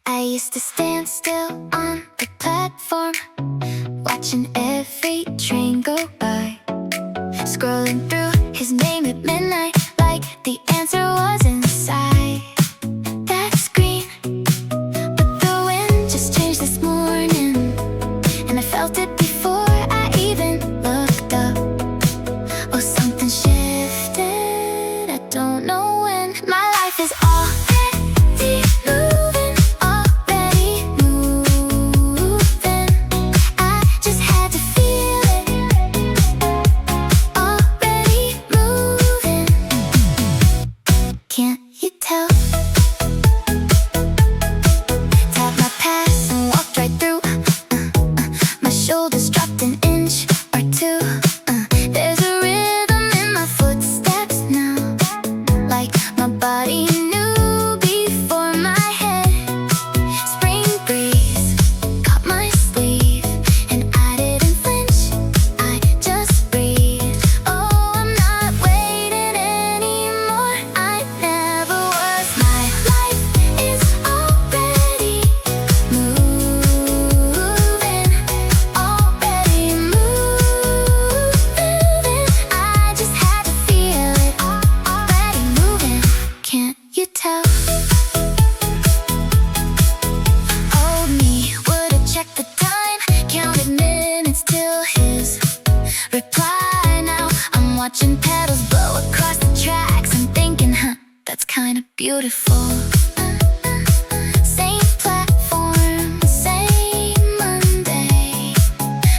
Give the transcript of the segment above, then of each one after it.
I used to stand still on the platform, watching every train go by, scrolling through his name at midnight like the answer was inside that screen. But the wind just changed this morning, and I felt it before I even looked up. Oh, something shifted, I don't know when. My life is already moving, already moving. I just had to feel it, already moving. Can't you tell? Tap my pass and walked right through. My shoulders dropped an inch or two. There's a rhythm in my footsteps now, like my body knew before my head. Spring breeze caught my sleeve, and I didn't flinch, I just breathed. Oh, I'm not waiting anymore, I never was. My life is already moving, already moving. I just had to feel it, already moving. Can't you tell? Old me would've checked the time, counted minutes till his reply. Now I'm watching petals blow across the tracks. I'm thinking, that's kinda beautiful. Same platform, same Monday,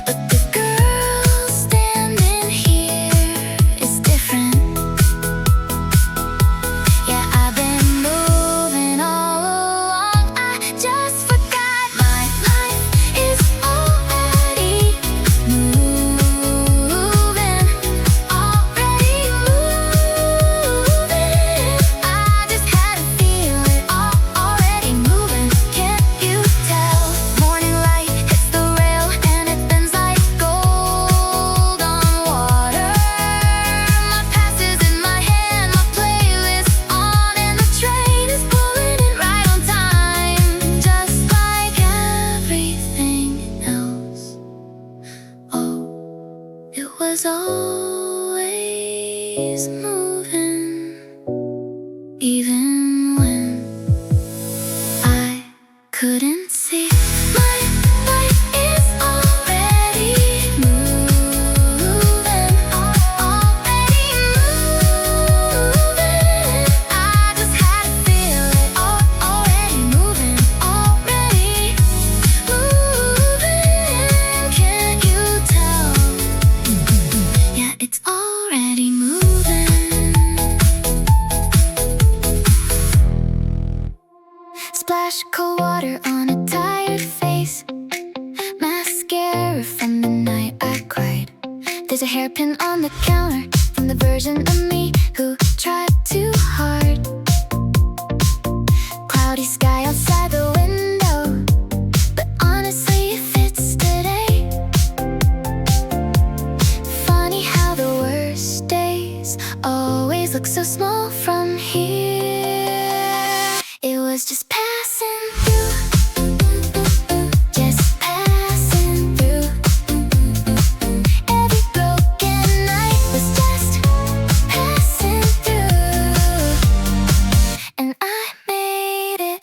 but the girl standing here is different. Yeah, I've been moving all along, I just forgot. My life is already moving, already moving. I just had to feel it, already moving. Can't you tell? Morning light hits the rail and it bends like gold on water. My past is in my hand, my playlist on, and the train is pulling in right on time, just like everything else. Oh, it was always moving, even when I couldn't see. My life is already moving, already moving. I just had to feel it, already moving, already moving. Can't you tell? Yeah, it's already moving. Splash cold water on a tired face, mascara from the night I cried. There's a hairpin on the counter from the version of me who tried too hard. Cloudy sky outside the window, but honestly it fits today. Funny how the worst days always look so small from here. It was just passing through, just passing through. Every broken night was just passing through, and I made it.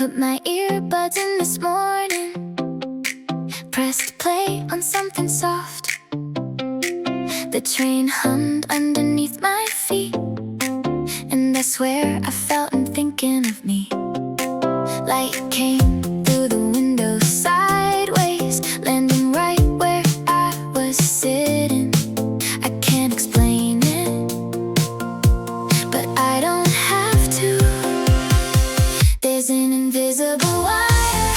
Put my earbuds in this morning, pressed play on something soft. The train hummed underneath my feet, and I swear I felt him thinking of me. Light came through the window sideways, landing right where I was sitting. I can't explain it, but I don't have to. There's an invisible wire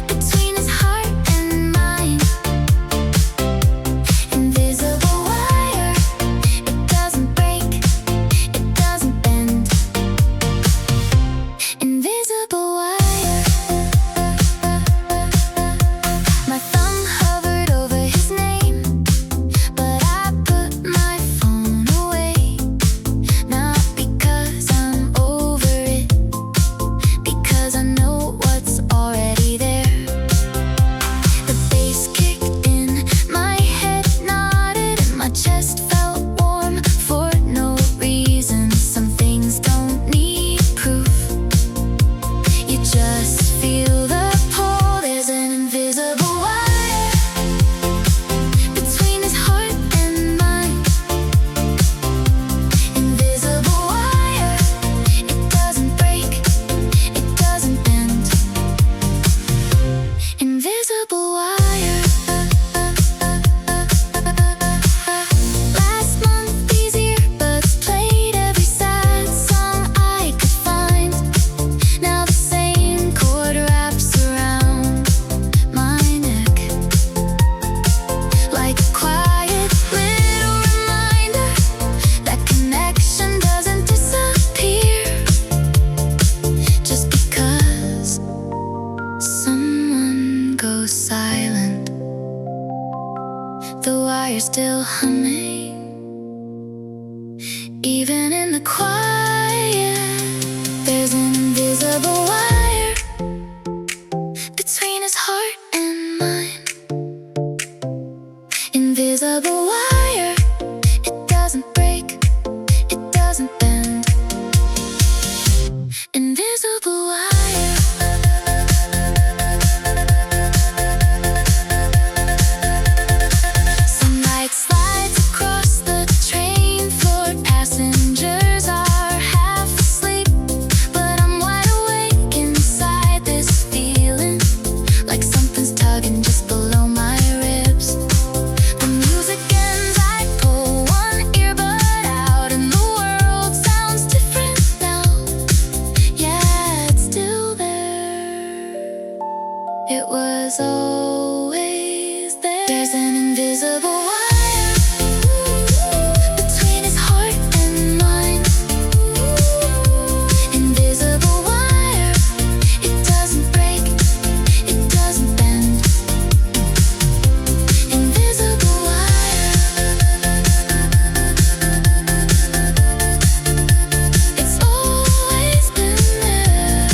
between his heart and mine. Invisible wire, it doesn't break, it doesn't bend. Invisible wire. My thumb hovered over his name, but I put my phone away. Not because I'm over it, because I know what's already there. The bass kicked in, my head nodded, and my chest felt warm for no reason. Some things don't need proof, you just feel the pull. There's an invisible wire between his heart and mine. Invisible wire, it doesn't break, it doesn't bend. Invisible wire. Last month these earbuds played every sad song I could find. Now the same chord wraps around my neck, like a quiet little reminder that connection doesn't disappear just because someone goes silent. The wire's still humming, even in the quiet. There's an invisible wire between his heart and mine. Invisible wire, it doesn't break, it doesn't bend. Invisible wire. Sunlight slides across the train floor. Passengers are half asleep, but I'm wide awake inside this feeling, like something's tugging just below my ribs. The music ends, I pull one earbud out, and the world sounds different now. Yeah, it's still there. It was always there. There's an invisible wire between his heart and mine. Invisible wire, it doesn't break, it doesn't bend. Invisible wire. It's always been there.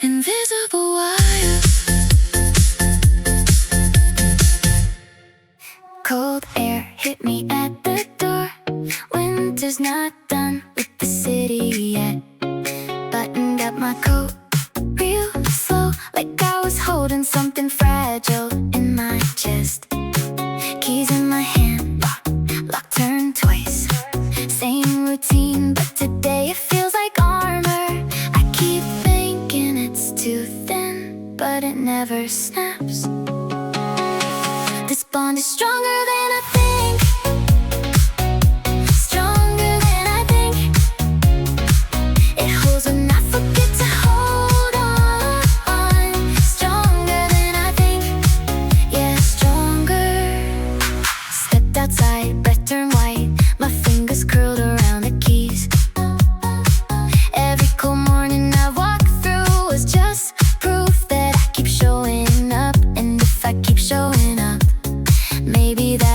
Invisible wire. Cold air hit me at the door. Winter's not done with the city yet. Buttoned up my coat real slow, like I was holding something fragile in my chest. Keys in my hand, lock turned twice. Same routine, but today it feels like armor. I keep thinking it's too thin, but it never snaps. This bond is stronger than I think, stronger than I think. It holds when I forget to hold on. Stronger than I think, yeah, stronger. Stepped outside, breath turned white, my fingers curled around the keys. Every cold morning I walk through was just proof that I keep showing up, and if I keep showing up, maybe that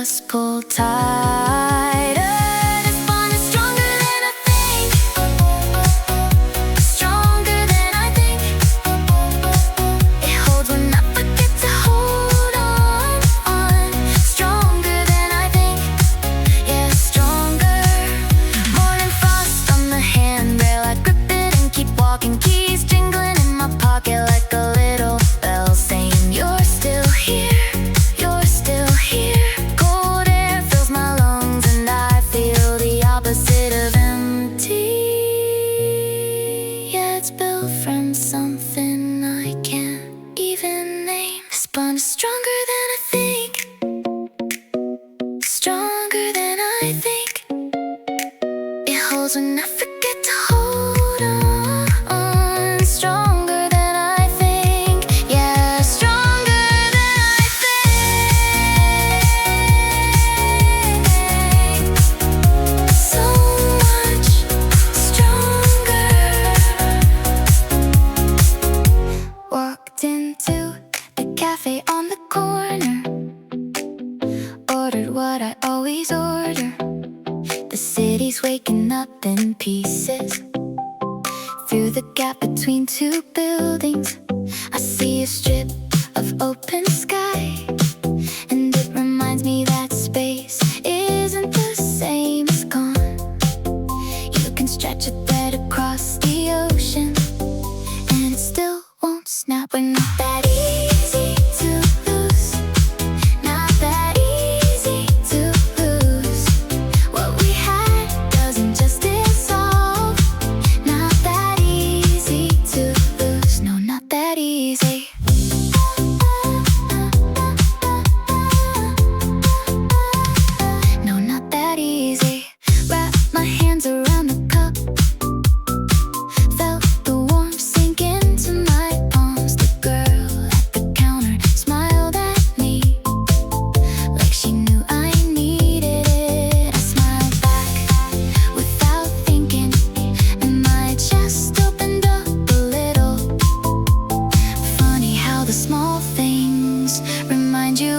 just pull tighter. This bond is stronger than I think, stronger than I think. It holds when I forget to hold on. Stronger than I think, yeah, stronger. Morning frost on the handrail, I grip it and keep walking. Keys jingling in my pocket like a little bell saying you're still here, you're still here. Cold air fills my lungs and I feel the opposite of empty. Yeah, it's built from something I can't even name. This bond is stronger than I think, stronger than I think. It holds when I forget to hold on. Stronger than I think, yeah, stronger than I think. So much stronger. Walked into the cafe on the corner, ordered what I always order. The city's waking up in pieces. Through the gap between two buildings, I see a strip of open sky, and it reminds me that space isn't the same as gone. You can stretch a thread across the ocean, and it still won't snap. We're not that easy to lose, not that easy to lose. What we had doesn't just dissolve. Not that easy to lose, no, not that easy. No, not that easy. Wrap my hands around the cup, felt the warmth sink into my palms. The girl at the counter smiled at me like she knew I needed it. I smiled back without thinking, and my chest opened up a little. Funny how the small things remind you